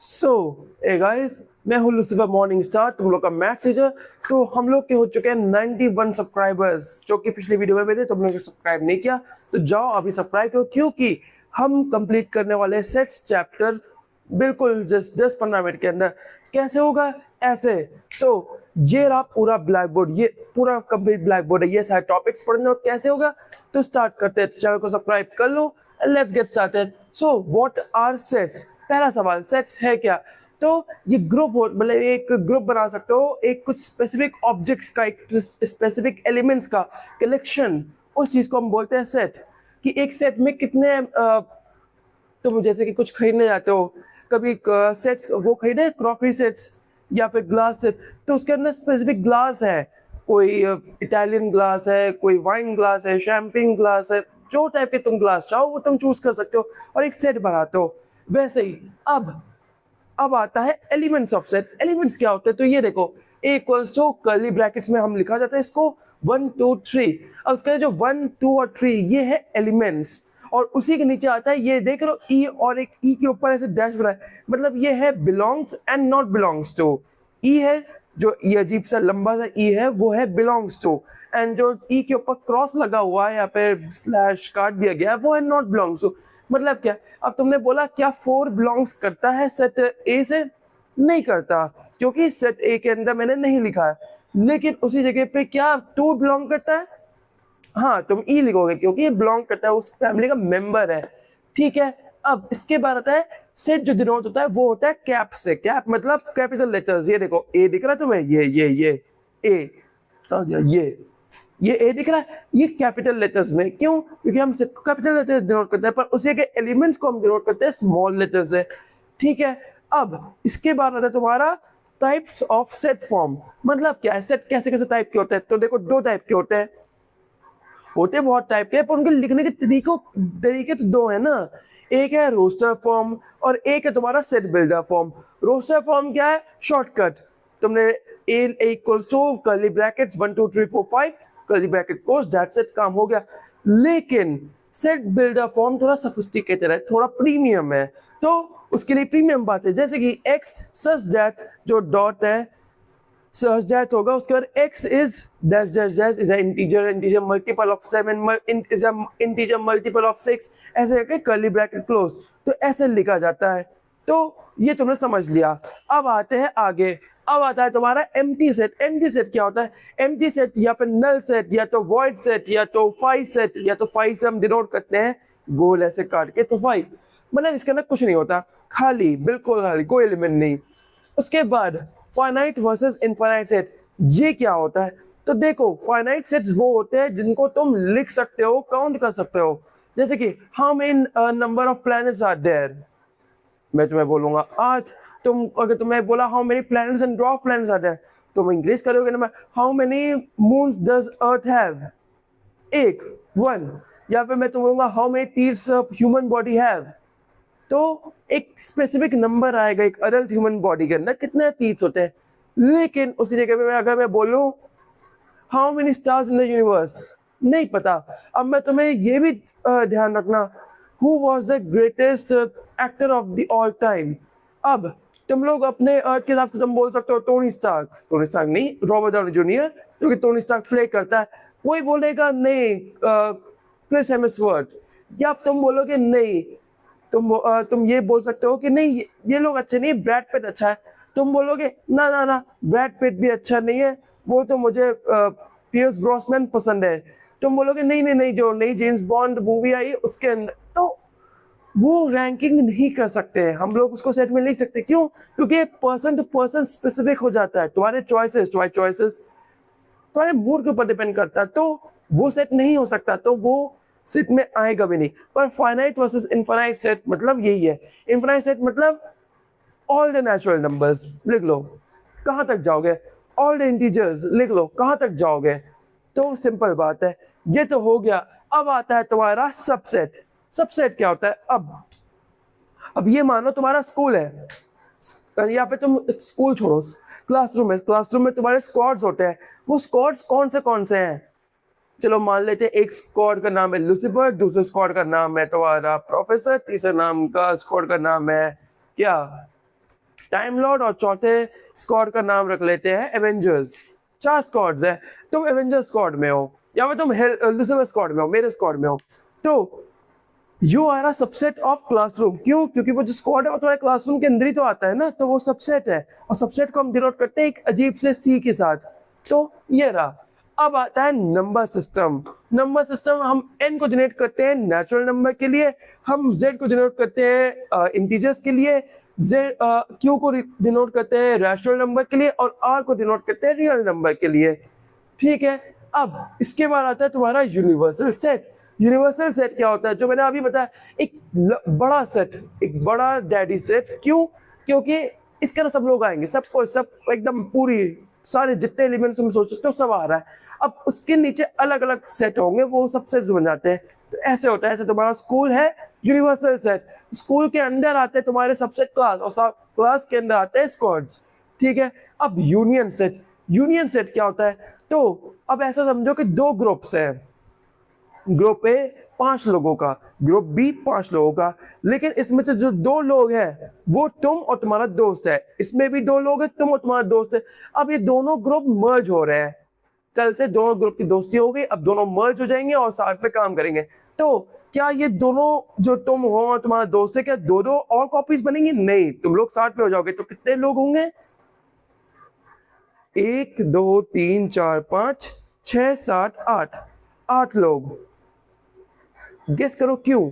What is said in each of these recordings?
सो ए guys, मैं हूँ Lucifer morning star, तुम लोग का मैथ्स टीचर। तो हम लोग के हो चुके हैं 91 सब्सक्राइबर्स, जो कि पिछली वीडियो में थे। तुम लोग सब्सक्राइब नहीं किया तो जाओ अभी सब्सक्राइब करो, क्योंकि हम कंप्लीट करने वाले सेट्स चैप्टर बिल्कुल जस्ट 10-15 मिनट के अंदर। कैसे होगा? ऐसे। ये रहा पूरा ब्लैक बोर्ड, ये पूरा कंप्लीट ब्लैक बोर्ड है, ये सारे टॉपिक्स पढ़ने हो। कैसे होगा? तो स्टार्ट करते हैं। चैनल को सब्सक्राइब कर लो, let's get started. So what are sets? पहला सवाल, सेट्स है क्या? तो ये ग्रुप हो, मतलब एक ग्रुप बना सकते हो, एक कुछ स्पेसिफिक ऑब्जेक्ट्स का, एक स्पेसिफिक एलिमेंट्स का कलेक्शन, उस चीज को हम बोलते हैं सेट। कि एक सेट में कितने तुम जैसे कि कुछ खरीदने जाते हो, कभी सेट्स वो खरीदे, क्रॉकरी सेट्स या फिर ग्लास सेट, तो उसके अंदर स्पेसिफिक ग्लास है। कोई इटालियन ग्लास है, कोई वाइन ग्लास है, शैम्पेन ग्लास है, जो टाइप के तुम ग्लास चाहो वो तुम चूज कर सकते हो और एक सेट बनाते हो। वैसे ही अब आता है एलिमेंट्स ऑफ सेट। एलिमेंट्स क्या होते हैं? तो ये देखो, ए इक्वल्स टू कर्ली ब्रैकेट्स में हम लिखा जाता है इसको 1 2 3। अब उसका जो 1 2 और 3 ये है एलिमेंट्स, और उसी के नीचे आता है, ये देख लो, ई, और एक ई के ऊपर ऐसे डैश बना है, मतलब ये है belongs and not belongs to. ई है, जो ये अजीब सा लंबा सा ई है, वो है बिलोंग्स टू, एंड जो ई के ऊपर क्रॉस लगा हुआ है या फिर स्लैश काट दिया गया है, वो है नॉट बिलोंग्स टू। मतलब क्या? अब तुमने बोला क्या 4 बिलोंग्स करता है सेट ए से? नहीं करता, क्योंकि सेट ए के अंदर मैंने नहीं लिखा है। लेकिन उसी जगह पे क्या 2 बिलोंग करता है? हाँ, तुम ई लिखोगे, क्योंकि ये बिलोंग करता है, उस फैमिली का मेंबर है। ठीक है। अब इसके बाद आता है सेट, जो डिनोट होता है वो होता है कैप से। कैप मतलब कैपिटल लेटर्स। ये देखो, ए दिख रहा है तुम्हें, ये ए, तो ये ए दिख रहा है, ये कैपिटल लेटर्स में। क्यों? क्योंकि हम सेट को कैपिटल लेटर्स डिनोट करते हैं, पर उसी के एलिमेंट्स को हम डिनोट करते हैं स्मॉल लेटर्स से। ठीक है। अब इसके बाद आता है तुम्हारा टाइप्स ऑफ सेट फॉर्म। मतलब क्या है? सेट कैसे कैसे टाइप के होते हैं? तो देखो, 2 टाइप के होते बहुत टाइप के, पर उनके लिखने के तरीके तो 2 है ना। एक है रोस्टर फॉर्म और एक है तुम्हारा set builder form. Roster form क्या है? शॉर्टकट। तुमने A equals to curly brackets 1 2 3 4 5 curly bracket close, that's it, काम हो गया। लेकिन सेट बिल्डर फॉर्म थोड़ा सोफिस्टिकेटेड है, थोड़ा प्रीमियम है। तो उसके लिए प्रीमियम बात है, जैसे कि एक्स सच दैट, जो डॉट है सच दैट होगा, उसके बाद x is dash dash dash is an integer multiple of 7 is a integer multiple of 6, ऐसे करके कर्ली ब्रैकेट क्लोज। तो ऐसे लिखा जाता है। तो ये तुमने समझ लिया। अब आते हैं आगे। अब आता है तुम्हारा एम्प्टी सेट। एम्प्टी सेट क्या होता है? एम्प्टी सेट या फिर नल सेट, या तो वॉइड सेट, या तो फाइव सेट, या तो फाइव से हम डिनोट करते हैं गोल ऐसे काट के, तो फाइव। मतलब इसके अंदर कुछ नहीं होता, खाली, बिल्कुल खाली, कोई एलिमेंट नहीं। उसके बाद फाइनाइट वर्सेस इनफाइनाइट सेट। ये क्या होता है? तो देखो, फाइनाइट सेट्स वो होते हैं जिनको तुम लिख सकते हो, काउंट कर सकते हो। जैसे कि how many number of planets are there, मैं तुम्हें बोलूंगा 8। अगर तुम्हें बोला how many planets and dwarf planets are there, तुम इंक्रीज करोगे ना, how many moons does earth have, एक, 1। या फिर मैं तुम्हें बोलूंगा how many teeths of human body have, तो एक स्पेसिफिक नंबर आएगा एक अडल्ट ह्यूमन बॉडी के अंदर कितने टीथ होते हैं। लेकिन उसी जगह पे अगर मैं बोलूं how many stars in the universe, नहीं पता। अब मैं तुम्हें ये भी ध्यान रखना, who was the greatest actor of the all time. अब तुम लोग अपने अर्थ के हिसाब से तुम बोल सकते हो टोनी स्टार्क, नहीं, रॉबर्ट डाउनी जूनियर, जो कि टोनी स्टार्क प्ले करता है। कोई बोलेगा नहीं क्रिस हेम्सवर्थ, या तुम बोलोगे नहीं, तुम ये बोल सकते हो कि नहीं ये लोग अच्छे नहीं, ब्रैड पिट अच्छा है। तुम बोलोगे ना ना ना, ब्रैड पिट भी अच्छा नहीं है, वो तो मुझे पियर्स ब्रॉसनैन पसंद है। तुम बोलोगे नहीं नहीं नहीं, जो नई जेम्स बॉन्ड मूवी आई उसके अंदर, तो वो रैंकिंग नहीं कर सकते हैं हम लोग, उसको सेट में लिख सकते। क्यों? क्योंकि पर्सन टू पर्सन स्पेसिफिक हो जाता है। तुम्हारे चॉइसेस तुम्हारे मूड के ऊपर डिपेंड करता है, तो वो सेट नहीं हो सकता, तो वो सेट में आएगा भी नहीं। पर फाइनाइट वर्सेस इनफाइनाइट सेट मतलब यही है। इनफाइनाइट सेट मतलब ऑल द नेचुरल नंबर्स, लिख लो, कहां तक जाओगे? ऑल द इंटीजर्स लिख लो, कहां तक जाओगे? तो सिंपल बात है, ये तो हो गया। अब आता है तुम्हारा सबसेट। सबसेट क्या होता है? अब ये मानो तुम्हारा स्कूल है, या फिर तुम स्कूल छोड़ो, क्लासरूम है, क्लासरूम में तुम्हारे स्क्वाड्स होते हैं। वो स्क्वाड्स कौन से हैं? चलो मान लेते हैं एक स्क्वाड का नाम है लूसीफर, दूसरे स्क्वाड का नाम है तुम्हारा प्रोफेसर, तीसरे नाम का स्क्वाड का नाम है क्या? टाइम लॉर्ड और चौथे स्क्वाड का नाम रख लेते हैं एवेंजर्स। 4 स्क्वाड्स है, तुम एवेंजर्स स्क्वाड में हो या फिर तुम लुसिफर स्क्वाड में हो, मेरे स्क्वाड में हो। तो you are a subset of classroom. क्यों? क्योंकि वो जो स्क्वाड है वो तुम्हारे क्लासरूम के अंदर ही तो आता है ना, तो वो सबसेट है और सबसेट को हम डिनोट करते हैं एक अजीब से सी के साथ। तो ये रहा। अब आता है नंबर सिस्टम। नंबर सिस्टम हम n को डिनोट करते हैं नेचुरल नंबर के लिए, हम z को डिनोट करते हैं इंटीजर्स के लिए, q को डिनोट करते हैं रैशनल नंबर के लिए और r को डिनोट करते हैं रियल नंबर के लिए। ठीक है, अब इसके बाद आता है तुम्हारा यूनिवर्सल सेट। यूनिवर्सल सेट क्या होता है? जो मैंने अभी बताया, एक बड़ा सेट, एक बड़ा डैडी सेट। क्यों? क्योंकि इसके अंदर सब लोग आएंगे, सबको सब एकदम पूरी सारे जितने एलिमेंट्स तुम सोच सकते हो सब आ रहा है। अब उसके नीचे अलग अलग सेट होंगे, वो सब सेट्स बन जाते हैं। तो ऐसे होता है, ऐसे तुम्हारा स्कूल है यूनिवर्सल सेट, स्कूल के अंदर आते हैं तुम्हारे सबसेट क्लास और क्लास के अंदर आते हैं स्क्वाड्स। ठीक है, अब यूनियन सेट। यूनियन सेट क्या होता है? तो अब ऐसा समझो कि 2 ग्रुप्स हैं, ग्रुप ए 5 लोगों का, ग्रुप बी 5 लोगों का, लेकिन इसमें से जो 2 लोग हैं वो तुम और तुम्हारा दोस्त है, इसमें भी 2 लोग हैं, तुम और तुम्हारा दोस्त है। अब ये दोनों ग्रुप मर्ज हो रहे हैं, कल से दोनों ग्रुप की दोस्ती हो गई, अब दोनों मर्ज हो जाएंगे और साथ में काम करेंगे। तो क्या ये दोनों जो तुम हो और तुम्हारा दोस्त है, क्या 2-2 और कॉपीज बनेंगी? नहीं, तुम लोग साथ में हो जाओगे। तो कितने लोग होंगे? 1 2 3 4 5 6 7 8 8 लोग। गेस करो क्यों?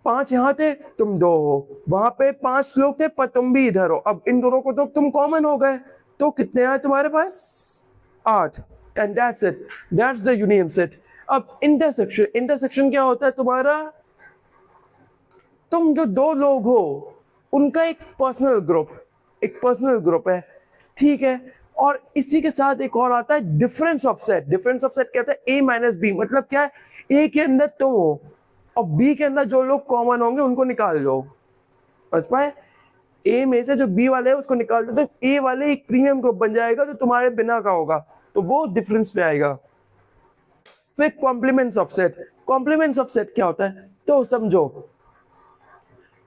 5 यहाँ थे, तुम 2 हो, वहां पे 5 लोग थे पर तुम भी इधर हो। अब इन दोनों को तो तुम कॉमन हो गए, तो कितने आए तुम्हारे पास? 8। And that's it, that's the union set. अब इंटरसेक्शन। इंटरसेक्शन क्या होता है तुम्हारा? तुम जो 2 लोग हो उनका एक पर्सनल ग्रुप, एक पर्सनल ग्रुप है। ठीक है, और इसी के साथ एक और आता है difference of set. Difference of set क्या होता है? a minus B. मतलब क्या है? ए के अंदर तुम हो और बी के अंदर जो लोग कॉमन होंगे उनको निकाल लो। समझ पाए? ए में से जो बी वाले है उसको निकाल दो, तो ए वाले एक प्रीमियम ग्रुप बन जाएगा जो तुम्हारे बिना का होगा, तो वो डिफरेंस पे आएगा। फिर complements of set. Complements of set क्या होता है? तो समझो,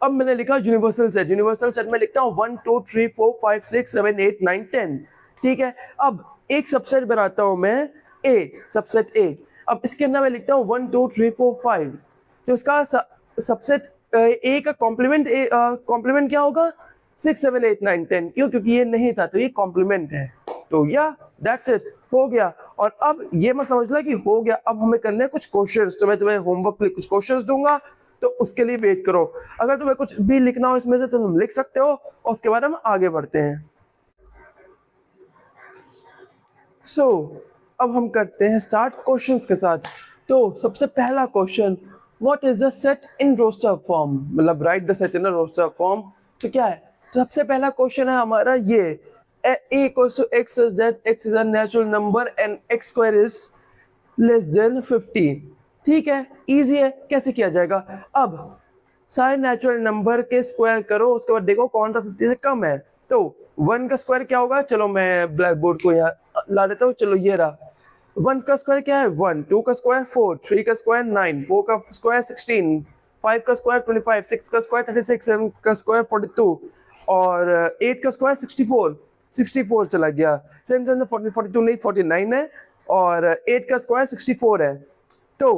अब मैंने लिखा यूनिवर्सल सेट। यूनिवर्सल सेट में लिखता हूँ 1 2 3 4 5 6 7 8 9 10। ठीक है, अब एक सबसेट बनाता हूं मैं, ए, सबसेट ए। अब इसके अंदर मैं लिखता हूँ 1 2 3 4 5। तो इसका सबसेट ए का कॉम्प्लीमेंट, कॉम्प्लीमेंट क्या होगा? 6 7 8 9 10। क्यों? क्योंकि ये नहीं था तो ये कॉम्प्लीमेंट है। तो या दैट्स इट, हो गया। और अब ये मत समझ लो कि हो गया, अब हमें करने हैं कुछ क्वेश्चंस। तो मैं तुम्हें होमवर्क के लिए कुछ क्वेश्चंस दूंगा, तो उसके लिए वेट करो। अगर तुम्हें कुछ भी लिखना हो इसमें से तो तुम लिख सकते हो और उसके बाद हम आगे बढ़ते हैं। सो अब हम करते हैं स्टार्ट क्वेश्चंस के साथ। तो सबसे पहला question, what is the set in roster form? मतलब write the set in roster form. तो क्या है? तो सबसे पहला क्वेश्चन है हमारा ये, a equals to x is that x is a natural number and x square is less than 50। ठीक है, इजी है। कैसे किया जाएगा? अब सारे नेचुरल नंबर के स्क्वायर करो, उसके बाद देखो कौन सा 50 से कम है। तो 1 का स्क्वायर क्या होगा? चलो मैं ब्लैक बोर्ड को यहाँ ला देता हूँ। चलो ये रहा 1 का स्क्वायर क्या है? 1। 2 का स्क्वायर 4, 3 का स्क्वायर 9, 4 का स्क्वायर 16, 5 का स्क्वायर 25, 6 का स्क्वायर 36, 7 का स्क्वायर 42 और 8 का स्क्वायर 64। 64 चला गया, 7 से 40, 42 नहीं 49 है और 8 का स्क्वायर 64 है। तो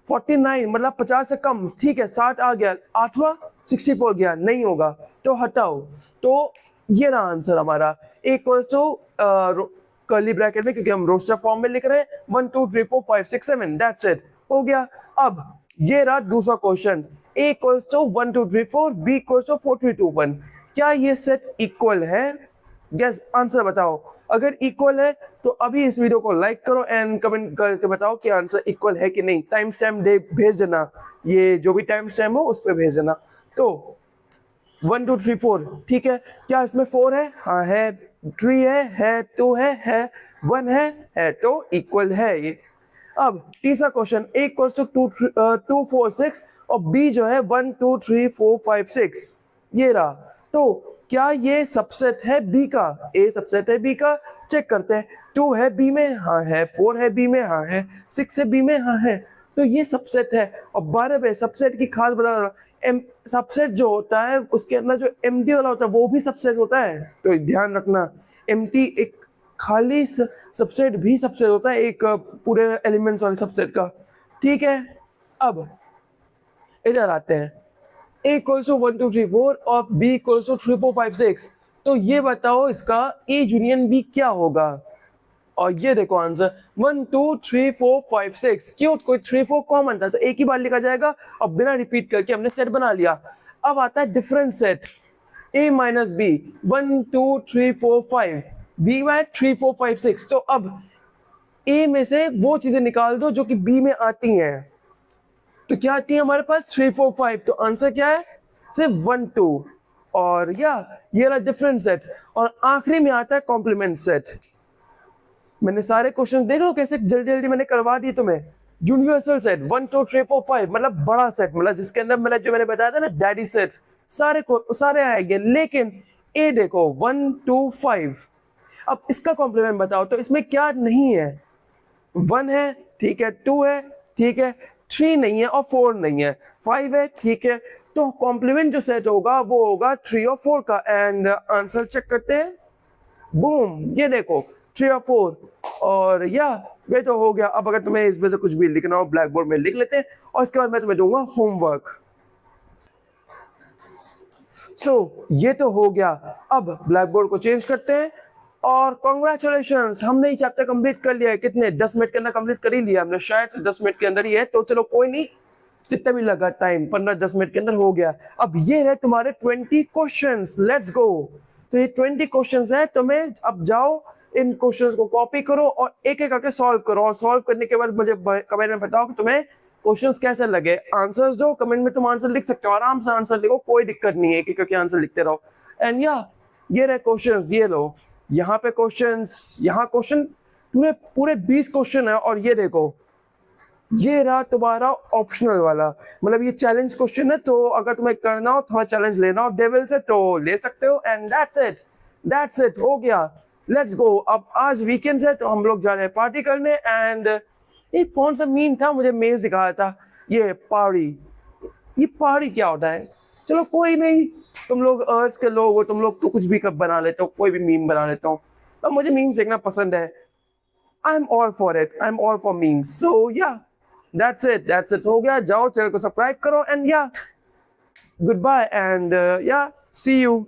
49 मतलब 50 से कम। ठीक है, 7 आ गया, 8वां 64 गया, नहीं होगा तो हटाओ। तो ये रहा आंसर हमारा, इक्वल्स टू कर्ली ब्रैकेट में, क्योंकि हम रोस्टर फॉर्म में लिख रहे हैं 1 2 3 4 5 6 7, दैट्स इट, हो गया। अब ये रहा दूसरा question, a equals to 1 2 3 4, b equals to 4 3 2 1। क्या ये सेट इक्वल है? गैस आंसर बताओ। अगर इक्वल है तो अभी इस वीडियो को लाइक करो एंड कमेंट करके बताओ कि आंसर इक्वल है कि नहीं। टाइम स्टैम्प दे भेज देना, ये जो भी टाइम स्टैम्प हो उस पर भेज देना। तो 1 2 3 4, ठीक है। क्या इसमें 4 है? हाँ है। 3 है 2 है 1 है तो इक्वल है ये। अब तीसरा क्वेश्चन, a इक्वल्स टू 2 4 6 और b जो है 1 2 3 4 5 6, ये रहा। तो क्या ये सबसेट है b का? a सबसेट है b का, चेक करते हैं। 2 है b में, हाँ है। 4 है b में, हाँ है। 6 है b में, हाँ है। तो ये सबसेट है। और 12 पे सबसेट की खास बता रहा, सबसेट जो होता है उसके अंदर जो एम्प्टी वाला होता है वो भी सबसेट होता है, तो ध्यान रखना एम्प्टी एक खाली सबसेट भी सबसेट होता है एक पूरे एलिमेंट्स वाले सबसेट का, ठीक है। अब इधर आते हैं, A इक्वल्स टू 1 2 3 4 और B इक्वल्स टू 3 4 5 6, तो ये बताओ इसका A यूनियन B क्या होगा। और ये देखो आंसर 1 2 3 4 5 6, क्यों, कोई 3 4 कॉमन था तो एक ही बार लिखा जाएगा और बिना रिपीट करके हमने सेट बना लिया। अब आता है different set A minus B 1 2 3 4 5 B by 3 4 5 6, तो अब A में से वो चीजें निकाल दो जो कि B में आती हैं, तो क्या आती है हमारे पास 3 4 5, तो आंसर क्या है सिर्फ 1 2, और ये रहा डिफरेंट सेट, और आखिरी में आता है कॉम्प्लीमेंट सेट। मैंने सारे क्वेश्चन देख लो कैसे जल्दी जल्दी मैंने करवा दिए तुम्हें। यूनिवर्सल सेट 1 2 3 4 5 मतलब बड़ा सेट, मतलब जिसके अंदर मतलब जो मैंने बताया था ना डैडी सेट, सारे आएंगे, लेकिन ए देखो 1 2 5। अब इसका कॉम्प्लीमेंट बताओ, तो इसमें क्या नहीं है, 1 है ठीक है, 2 है ठीक है, 3 नहीं है और 4 नहीं है, 5 है ठीक है, तो कॉम्प्लीमेंट जो सेट होगा वो होगा 3 और 4 का। एंड आंसर चेक करते हैं, बूम, ये देखो 3 और 4, और ये तो हो गया। अब अगर तुम्हें इसमें से कुछ भी लिखना हो ब्लैक बोर्ड में लिख लेते हैं, और इसके बाद मैं तुम्हें दूंगा होमवर्क। सो ये तो हो गया, अब ब्लैक बोर्ड को चेंज करते हैं, और कॉन्ग्रेचुलेशंस, हमने ये चैप्टर कंप्लीट कर लिया है। कितने 10 मिनट के अंदर कंप्लीट कर ही लिया हमने, शायद 10 मिनट के अंदर ही है, तो चलो कोई नहीं, जितना भी लगा टाइम 15-10 मिनट के अंदर हो गया। अब ये रहे तुम्हारे 20 क्वेश्चंस, लेट्स गो। तो ये 20 क्वेश्चंस है, तुम्हें अब जाओ इन क्वेश्चंस को कॉपी करो और एक एक करके सॉल्व करो, और सॉल्व करने के बाद मुझे कमेंट में बताओ कि तुम्हें क्वेश्चंस कैसे लगे। आंसर्स दो, कमेंट में तुम आंसर लिख सकते हो, आराम से आंसर लिखो, कोई दिक्कत नहीं है, एक एक करके आंसर लिखते रहो। एंड ये रहे क्वेश्चंस, ये लो यहाँ पे क्वेश्चंस, यहाँ क्वेश्चन पूरे 20 क्वेश्चन है, और ये देखो ये रहा तुम्हारा ऑप्शनल वाला, मतलब ये चैलेंज क्वेश्चन है, तो अगर तुम्हें करना हो थोड़ा चैलेंज लेना हो डेविल से तो ले सकते हो। एंड दैट्स इट हो गया, लेट्स गो। अब आज वीकेंड है तो हम लोग जा रहे हैं पार्टी करने। एंड ये कौन सा मीम था, मुझे मेल सिखाया था, ये पहाड़ी क्या होता है, चलो कोई नहीं, तुम लोग अर्थ के लोग हो, तुम लोग तो कुछ भी कब बना लेते हो, कोई भी मीम बना लेता हूँ, पर मुझे मीम्स देखना पसंद है। I am all for it, I am all for memes. So that's it हो गया, जाओ चैनल को सब्सक्राइब करो, and good bye, and see you.